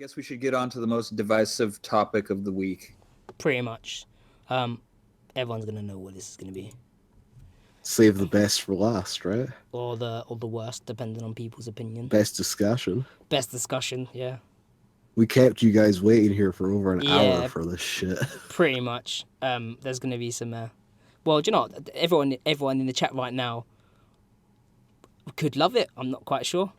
guess we should get on to the most divisive topic of the week. Pretty much. Everyone's gonna know what this is gonna be, Save the best for last, right? or the worst, depending on people's opinion. Best discussion. Best discussion, yeah. We kept you guys waiting here for over an Yeah. hour for this shit. Pretty much. There's gonna be some. Well, do you know what? Everyone in the chat right now could love it. I'm not quite sure.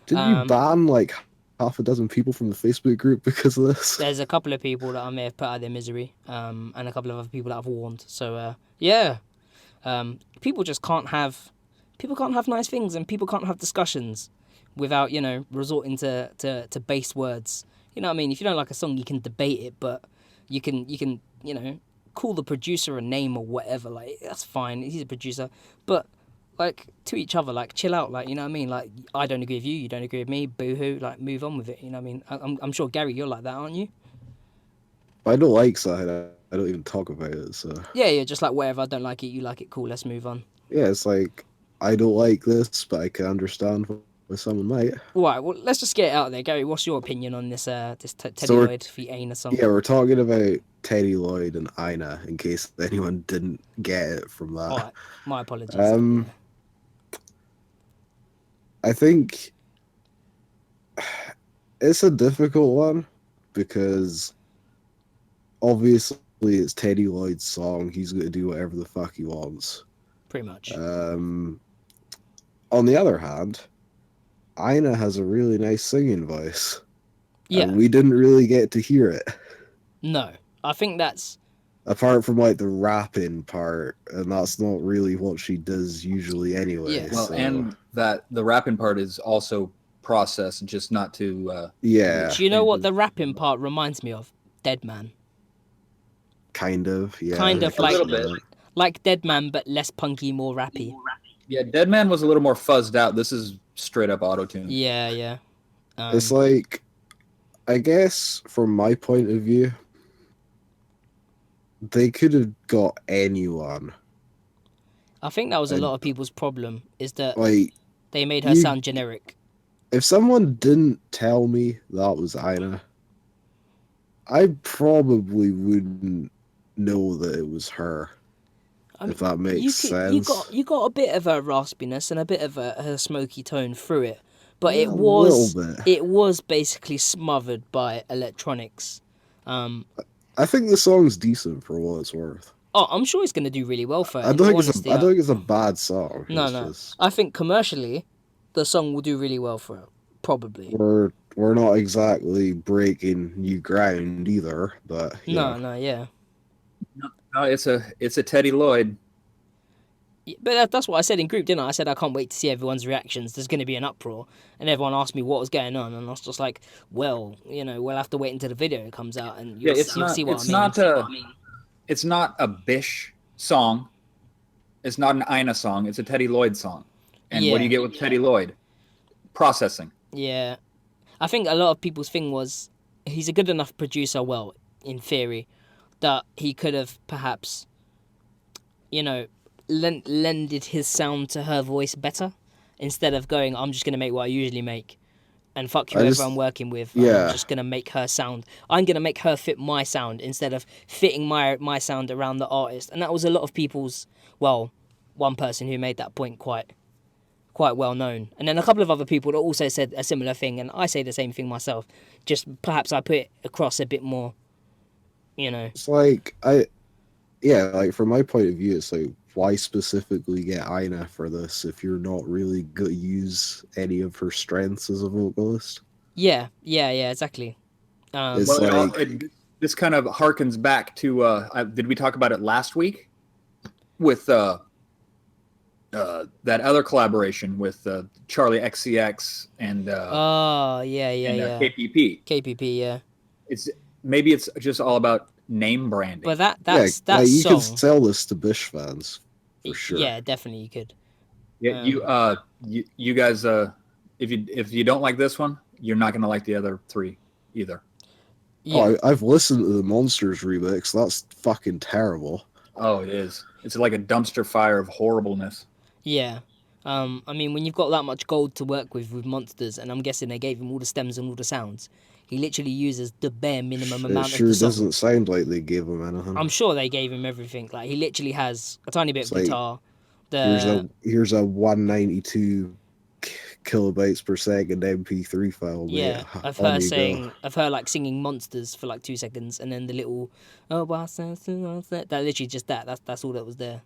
Didn't you ban like half a dozen people from the Facebook group because of this? There's a couple of people that I may have put out of their misery, and a couple of other people that I've warned. So yeah, people just can't have nice things, and people can't have discussions without resorting to base words. You know what I mean? If you don't like a song, you can debate it, but you can call the producer a name or whatever. Like, that's fine. He's a producer, but like, to each other, like, chill out. Like, you know what I mean? Like, I don't agree with you, you don't agree with me. Boo-hoo. Like, move on with it. You know what I mean? I'm sure, Gary, you're like that, aren't you? I don't like side. I don't even talk about it. So Yeah, just like, whatever. I don't like it. You like it. Cool. Let's move on. yeah, it's like I don't like this, but I can understand why someone might. Right. Well, let's just get it out there, Gary. What's your opinion on this? TeddyLoid for Aina song? Yeah, we're talking about TeddyLoid and Aina, in case anyone didn't get it from that. All right. My apologies. I think it's a difficult one because obviously it's TeddyLoid's song. He's going to do whatever the fuck he wants. Pretty much. On the other hand, Aina has a really nice singing voice. Yeah. And we didn't really get to hear it. No. I think that's... Apart from like the rapping part, and that's not really what she does usually anyway. Yeah. Well, so. and that the rapping part is also processed, just not to. Yeah. Do you know what the rapping part reminds me of? Dead Man. Kind of, yeah. Kind of a like, little bit. like Dead Man, but less punky, more rappy. Yeah, Dead Man was a little more fuzzed out. This is straight up auto-tune. Yeah. It's like, I guess from my point of view, they could have got anyone. I think that was a lot of people's problem, is that Like, they made her sound generic. if someone didn't tell me that was Aina, I probably wouldn't know that it was her. I mean, if that makes sense. You got a bit of a raspiness and a bit of a smoky tone through it, but Yeah, it was a little bit. it was basically smothered by electronics. I think the song's decent for what it's worth. Oh, I'm sure it's going to do really well for it. I don't think it's a bad song. No. Just, I think commercially, the song will do really well for it. Probably. we're not exactly breaking new ground either, but No, yeah. No, it's a TeddyLoid. But that's what I said in group, didn't I? I said I can't wait to see everyone's reactions. There's going to be an uproar, and everyone asked me what was going on, and I was just like, "Well, we'll have to wait until the video comes out, and you'll see what I mean." It's not a BiSH song. It's not an Aina song. It's a TeddyLoid song. And what do you get with TeddyLoid? Processing. Yeah, I think a lot of people's thing was he's a good enough producer. Well, in theory, that he could have perhaps, lended his sound to her voice better, instead of going, I'm just going to make what I usually make and fuck whoever I'm working with. Yeah. I'm just going to make her sound. I'm going to make her fit my sound instead of fitting my sound around the artist. And that was a lot of people's, well, one person who made that point quite well known. And then a couple of other people that also said a similar thing, and I say the same thing myself. Just perhaps I put it across a bit more, It's like, like from my point of view, it's like, why specifically get Aina for this if you're not really going to use any of her strengths as a vocalist? Yeah, exactly. It's this kind of harkens back to, did we talk about it last week? With that other collaboration with Charlie XCX and KPP. KPP, yeah. Maybe it's just all about name branding. But that you song, can sell this to BiSH fans for sure. Yeah, definitely you could. Yeah, you guys, if you don't like this one, you're not gonna like the other three either. Yeah. Oh, I've listened to the Monsters remix. That's fucking terrible. Oh, it is. It's like a dumpster fire of horribleness. Yeah. I mean, when you've got that much gold to work with Monsters, and I'm guessing they gave him all the stems and all the sounds, He literally uses the bare minimum amount It of sure the song. doesn't sound like they gave him anything. I'm sure they gave him everything. Like, he literally has a tiny bit It's of like, guitar. Here's a 192 kilobytes per second MP3 file, mate. Yeah, of On her you saying, go. of her like singing monsters for like 2 seconds, and then the little, oh, what's that? That literally just that's all that was there.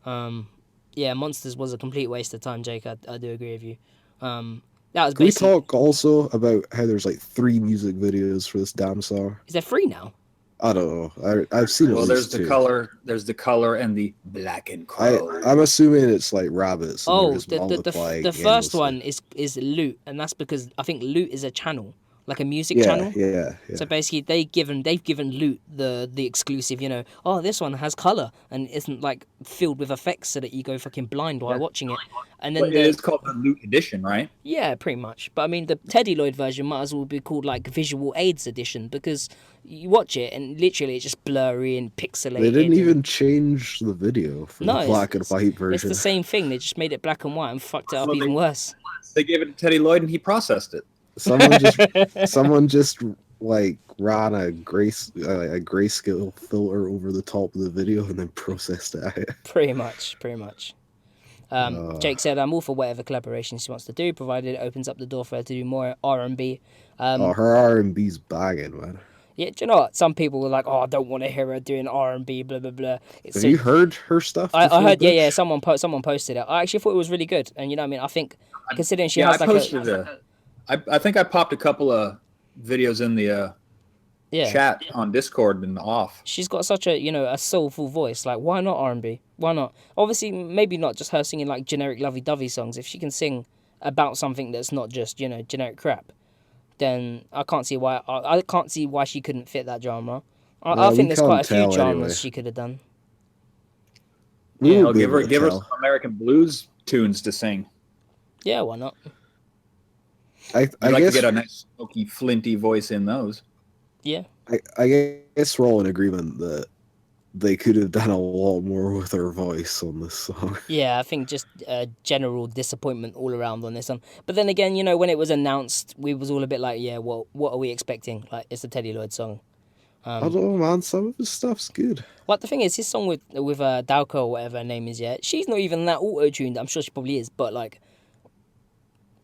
Yeah, monsters was a complete waste of time, Jake. I do agree with you. That was Can we basically. talk also about how there's like 3 music videos for this damn song? Is there free now? I don't know. I've seen Well, at there's least the 2. color, and the black and crow. I'm assuming it's like rabbits. And they're Oh, just multiplying the first endlessly. one is Loot, and that's because I think Loot is a channel, like a music Yeah, channel. yeah. So basically, they've given Loot the exclusive. Oh, this one has color and isn't like filled with effects, so that you go fucking blind while watching it. And then But it is called the Loot Edition, right? yeah, pretty much. But I mean, the TeddyLoid version might as well be called like Visual Aids Edition, because you watch it and literally it's just blurry and pixelated. They didn't even change the video for the black and white version. It's the same thing. They just made it black and white and fucked it up even worse. They gave it to TeddyLoid and he processed it. Someone just like ran a grayscale filter over the top of the video and then processed it out. Pretty much. Jake said, I'm all for whatever collaboration she wants to do, provided it opens up the door for her to do more R&B. Her R&B's bagging, man. Yeah, do you know what? Some people were like, oh, I don't want to hear her doing R&B, blah, blah, blah. Have you heard her stuff? I heard, yeah, someone posted it. I actually thought it was really good. And, you know what I mean? I think, considering she has like I think I popped a couple of videos in the chat on Discord and off. She's got such a soulful voice. Like, why not R&B? Why not? Obviously, maybe not just her singing like generic lovey-dovey songs. If she can sing about something that's not just generic crap, then I can't see why she couldn't fit that genre. I think there's quite a few genres she could have done. Yeah, give her some American blues tunes to sing. Yeah, why not? I'd like to get a nice smoky, flinty voice in those. Yeah. I guess we're all in agreement that they could have done a lot more with her voice on this song. Yeah, I think just general disappointment all around on this one. But then again, when it was announced, we was all a bit like, yeah, well, what are we expecting? Like, it's a TeddyLoid song. I don't know, man. Some of his stuff's good. Like, the thing is, his song with Dalko or whatever her name is, yeah, she's not even that auto-tuned. I'm sure she probably is, but, like,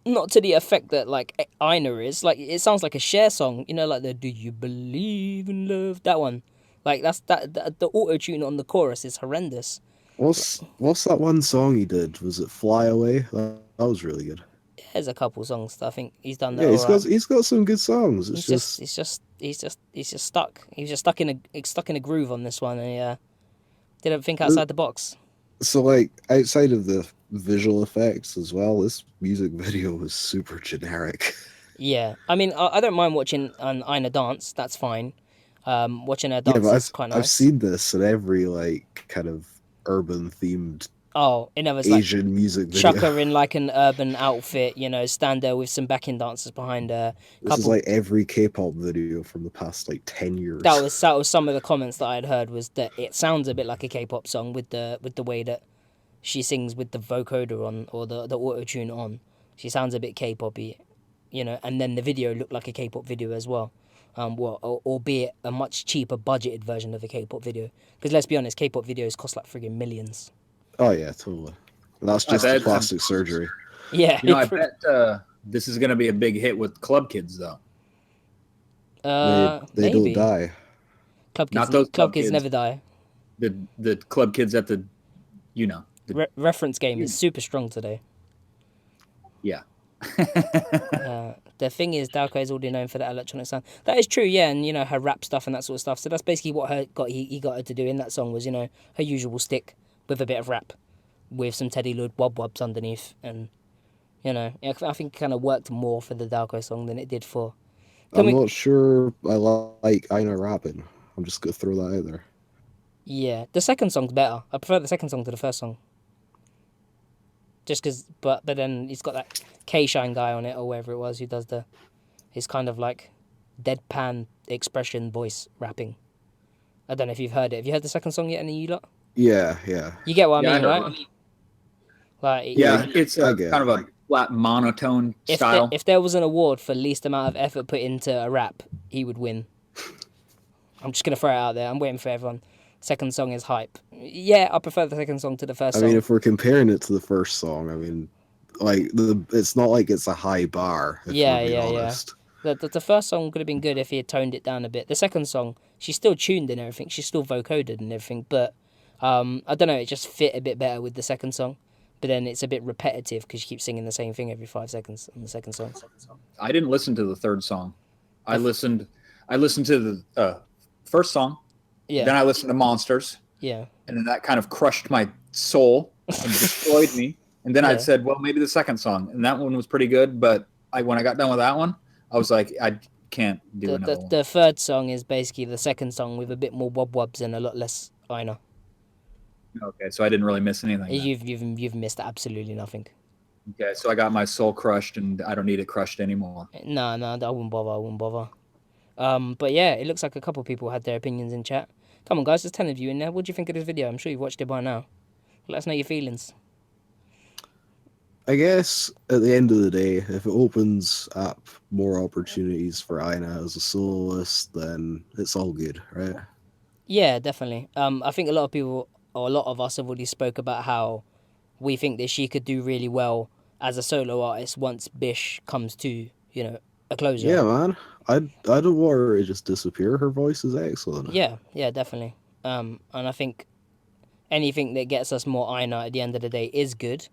not to the effect that, like, Aina is. Like, it sounds like a Cher song, like the Do You Believe in Love? That one. Like, the auto-tune on the chorus is horrendous. What's that one song he did? Was it Fly Away? That was really good. There's a couple songs that I think he's done that. Yeah, he's got some good songs. He's just stuck. He was just stuck in a groove on this one, and didn't think outside the box. So, like, outside of the visual effects as well, this music video was super generic. Yeah, I mean, I don't mind watching an Aina dance. That's fine. Watching her dance is quite nice. I've seen this in every like kind of urban themed Asian like, music video. Chuck her in like an urban outfit, stand there with some backing dancers behind her. This is like every K-pop video from the past like 10 years. That was some of the comments that I'd heard, was that it sounds a bit like a K-pop song with the way that she sings with the vocoder on, or the auto-tune on. She sounds a bit K-poppy, and then the video looked like a K-pop video as well. Albeit a much cheaper budgeted version of a K-pop video. Because let's be honest, K-pop videos cost like friggin' millions. Oh yeah, totally. That's just the plastic surgery. Yeah. I bet this is going to be a big hit with club kids, though. They don't die. Club kids never die. The club kids at the, reference game is super strong today. Yeah. The thing is, Dalko is already known for that electronic sound. That is true, yeah, and her rap stuff and that sort of stuff. So that's basically what he got her to do in that song, was her usual stick with a bit of rap, with some TeddyLoid wob-wobs underneath, and I think it kind of worked more for the Dalko song than it did for. I'm not sure I like Aina rapping. I'm just gonna throw that out there. Yeah, the second song's better. I prefer the second song to the first song. Just because, but then he's got that K-Shine guy on it, or whatever it was, who does his kind of like deadpan expression voice rapping. I don't know if you've heard it. Have you heard the second song yet, any of you lot? Yeah. You get what I mean, right? Like, it's kind of a flat monotone style. If there was an award for least amount of effort put into a rap, he would win. I'm just gonna throw it out there. I'm waiting for everyone. Second song is hype. Yeah, I prefer the second song to the first song. I mean, if we're comparing it to the first song, I mean, like it's not like it's a high bar. If we're being honest. The first song could have been good if he had toned it down a bit. The second song, she's still tuned and everything. She's still vocoded and everything, but I don't know. It just fit a bit better with the second song. But then it's a bit repetitive because she keeps singing the same thing every 5 seconds on the second song. I didn't listen to the third song. I listened to the first song. Yeah. Then I listened to Monsters. Yeah. And then that kind of crushed my soul and destroyed me. And then I said, well, maybe the second song. And that one was pretty good. But when I got done with that one, I was like, I can't do another one. The third song is basically the second song with a bit more wob-wobs and a lot less Aina. Okay, so I didn't really miss anything. You've missed absolutely nothing. Okay, so I got my soul crushed, and I don't need it crushed anymore. No, I wouldn't bother. But yeah, it looks like a couple people had their opinions in chat. Come on, guys, there's 10 of you in there. What do you think of this video? I'm sure you've watched it by now. Let us know your feelings. I guess at the end of the day, if it opens up more opportunities for Aina as a soloist, then it's all good, right? Yeah, definitely. I think a lot of people, or a lot of us, have already spoke about how we think that she could do really well as a solo artist once BiSH comes to, a closure. Yeah, man. I don't want her to just disappear. Her voice is excellent. Yeah, definitely. And I think anything that gets us more Aina at the end of the day is good.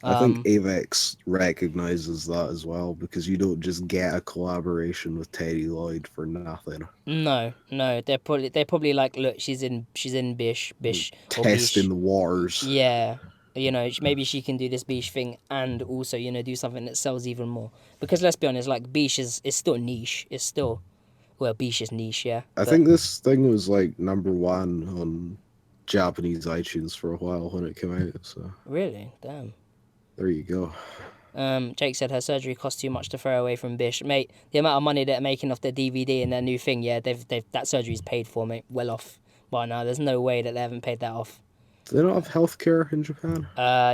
I think Avex recognizes that as well, because you don't just get a collaboration with TeddyLoid for nothing. No, they're probably like, look, she's in BiSH, testing the waters. Yeah, maybe she can do this BiSH thing and also do something that sells even more. Because let's be honest, like BiSH is still niche. It's still BiSH is niche, yeah. I think this thing was like #1 on Japanese iTunes for a while when it came out. So really, damn. There you go. Jake said her surgery cost too much to throw away from BiSH. Mate, the amount of money they're making off their DVD and their new thing, yeah, they've that surgery's paid for, mate. Well off by now. There's no way that they haven't paid that off. Do they not have healthcare in Japan?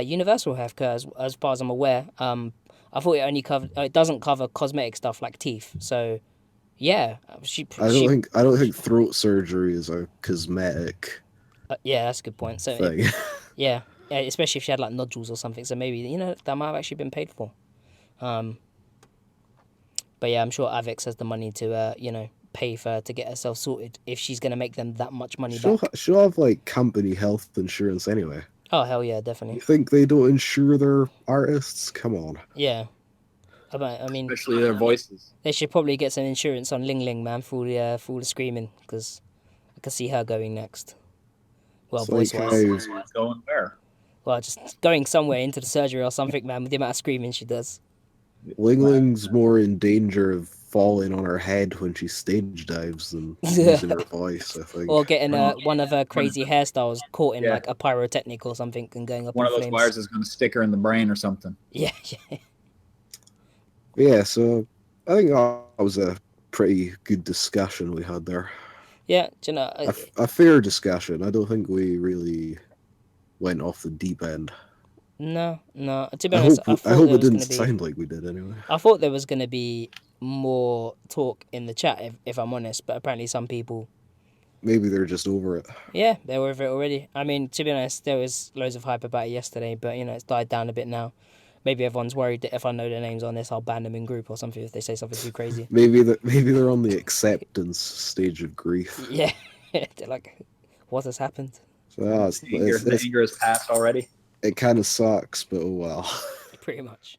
Universal healthcare, as far as I'm aware. I thought it only covered. It doesn't cover cosmetic stuff like teeth. So, yeah, I don't think throat surgery is a cosmetic. Yeah, that's a good point. So, thing. Yeah, especially if she had like nodules or something. So maybe that might have actually been paid for. But yeah, I'm sure Avex has the money to pay for her to get herself sorted if she's gonna make them that much money back. She'll have like company health insurance anyway. Oh hell yeah, definitely. You think they don't insure their artists? Come on. Yeah. I mean, especially their voices. They should probably get some insurance on Ling Ling, man, for all the screaming, because I can see her going next. Well, voice-wise. Going where? Well, just going somewhere into the surgery or something, man, with the amount of screaming she does. Ling Ling's more in danger of falling on her head when she stage dives than using her voice, I think. Or getting one of her crazy hairstyles caught in like a pyrotechnic or something and going up in flames. One of those wires is going to stick her in the brain or something. Yeah. Yeah, so I think that was a pretty good discussion we had there. Yeah, a fair discussion. I don't think we really went off the deep end. No. To be honest, I hope it didn't sound like we did anyway. I thought there was going to be more talk in the chat, if I'm honest, but apparently some people... Maybe they're just over it. Yeah, they were over it already. I mean, to be honest, there was loads of hype about it yesterday, but, it's died down a bit now. Maybe everyone's worried that if I know their names on this, I'll ban them in group or something if they say something too crazy. Maybe they're on the acceptance stage of grief. Yeah, they're like, what has happened? So the anger has passed already. It kind of sucks, but oh well. Pretty much.